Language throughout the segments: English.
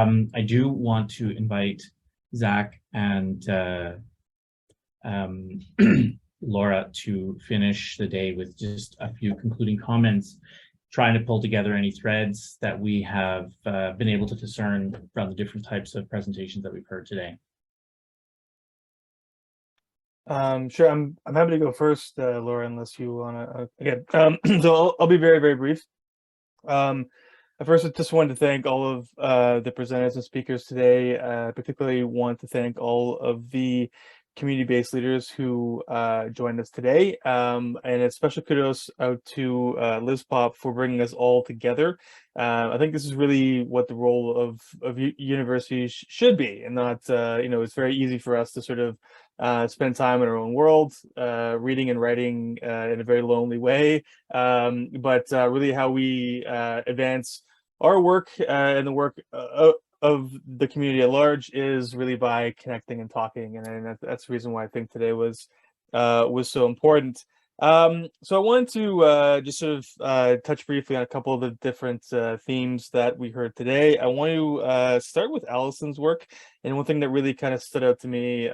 I do want to invite Zach and Laura to finish the day with just a few concluding comments, trying to pull together any threads that we have been able to discern from the different types of presentations that we've heard today. Sure, I'm happy to go first, Laura, unless you want to again. So I'll be very, very brief. First, I just wanted to thank all of the presenters and speakers today. Particularly want to thank all of the community-based leaders who joined us today, and a special kudos out to LISPOP for bringing us all together. I think this is really what the role of universities should be, and not it's very easy for us to sort of spend time in our own world, reading and writing in a very lonely way, but really how we advance our work and the work of the community at large is really by connecting and talking, and that's the reason why I think today was so important. So I wanted to just sort of touch briefly on a couple of the different themes that we heard today. I want to start with Allison's work, and one thing that really kind of stood out to me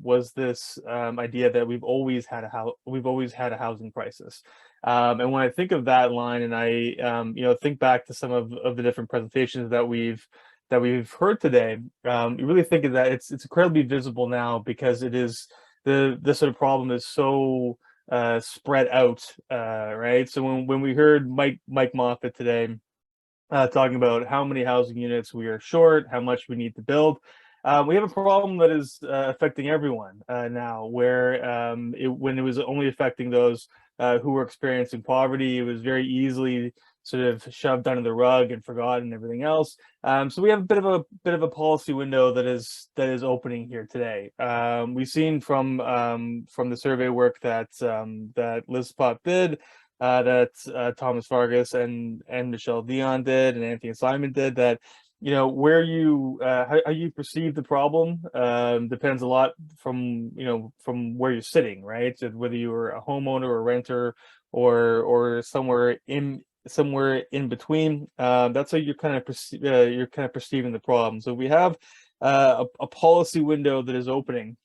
was this idea that we've always had a housing crisis. And when I think of that line, and I think back to some of the different presentations that we've heard today, you really think of that it's incredibly visible now, because it is the sort of problem is so spread out, right? So when we heard Mike Moffat today talking about how many housing units we are short, how much we need to build, we have a problem that is affecting everyone now, where when it was only affecting those who were experiencing poverty, it was very easily sort of shoved under the rug and forgotten and everything else. So we have a bit of a policy window that is opening here today. We've seen from the survey work that LISPOP did, that Thomas Vargas and Michelle Dion did, and Anthony Simon did, that where you how you perceive the problem depends a lot from where you're sitting, right? So whether you're a homeowner or renter or somewhere in between, that's how you're kind of perceiving the problem. So we have a policy window that is opening.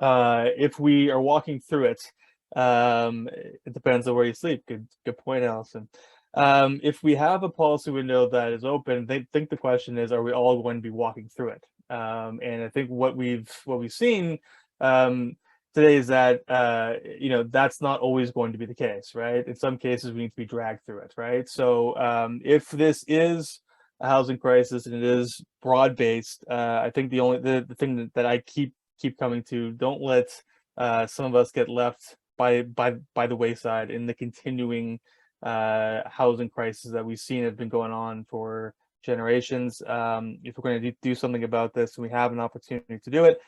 If we are walking through it, it depends on where you sleep. Good point, Allison. If we have a policy window that is open, I think the question is, are we all going to be walking through it? And I think what we've seen today is that that's not always going to be the case, right? In some cases, we need to be dragged through it, right? So if this is a housing crisis and it is broad-based, I think the thing that I keep coming to, don't let some of us get left by the wayside in the continuing housing crisis that we've seen have been going on for generations. If we're going to do something about this, and we have an opportunity to do it,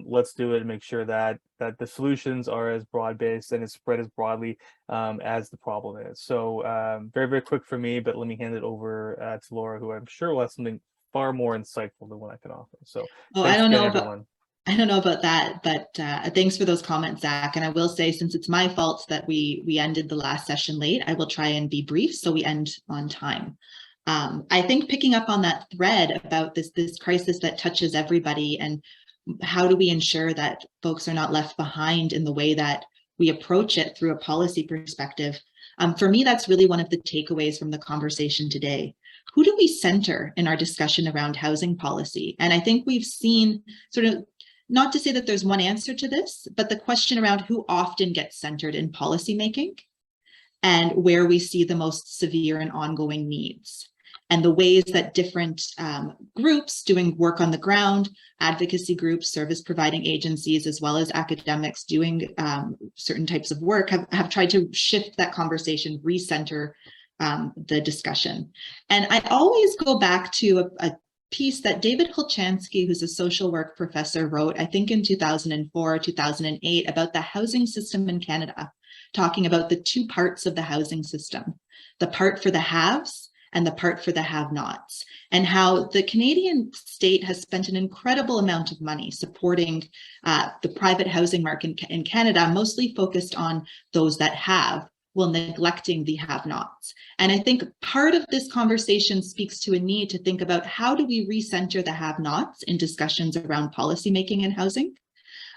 let's do it and make sure that the solutions are as broad-based and as spread as broadly as the problem is. So very, very quick for me, but let me hand it over to Laura, who I'm sure will have something far more insightful than what I can offer. So I don't know about that, but thanks for those comments, Zach. And I will say, since it's my fault that we ended the last session late, I will try and be brief so we end on time. I think picking up on that thread about this crisis that touches everybody, and how do we ensure that folks are not left behind in the way that we approach it through a policy perspective. For me, that's really one of the takeaways from the conversation today. Who do we center in our discussion around housing policy? And I think we've seen sort of, not to say that there's one answer to this, but the question around who often gets centered in policymaking and where we see the most severe and ongoing needs, and the ways that different groups doing work on the ground, advocacy groups, service providing agencies, as well as academics doing certain types of work have tried to shift that conversation, recenter the discussion. And I always go back to a piece that David Hulchansky, who's a social work professor, wrote, I think in 2004, 2008, about the housing system in Canada, talking about the two parts of the housing system, the part for the haves and the part for the have-nots, and how the Canadian state has spent an incredible amount of money supporting the private housing market in Canada, mostly focused on those that have, while neglecting the have-nots. And I think part of this conversation speaks to a need to think about how do we recenter the have-nots in discussions around policymaking and housing?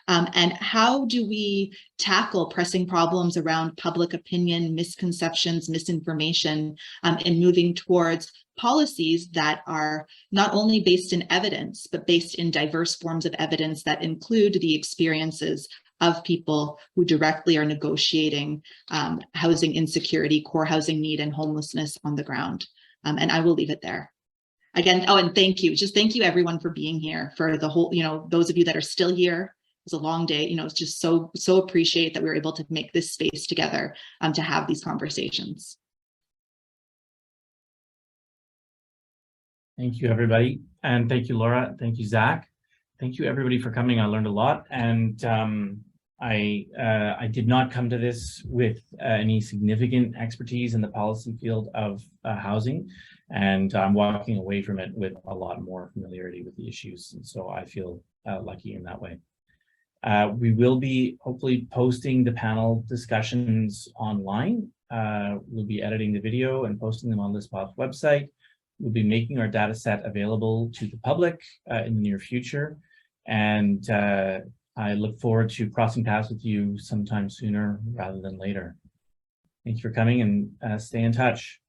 And how do we tackle pressing problems around public opinion, misconceptions, misinformation, and moving towards policies that are not only based in evidence, but based in diverse forms of evidence that include the experiences of people who directly are negotiating housing insecurity, core housing need, and homelessness on the ground. And I will leave it there. Again, oh, and thank you. Just thank you everyone for being here, for the whole, those of you that are still here. It was a long day, it's just so appreciate that we were able to make this space together to have these conversations. Thank you, everybody. And thank you, Laura. Thank you, Zach. Thank you, everybody, for coming. I learned a lot. And I did not come to this with any significant expertise in the policy field of housing. And I'm walking away from it with a lot more familiarity with the issues. And so I feel lucky in that way. We will be hopefully posting the panel discussions online. We'll be editing the video and posting them on LISPOP's website. We'll be making our data set available to the public in the near future. And I look forward to crossing paths with you sometime sooner rather than later. Thank you for coming, and stay in touch.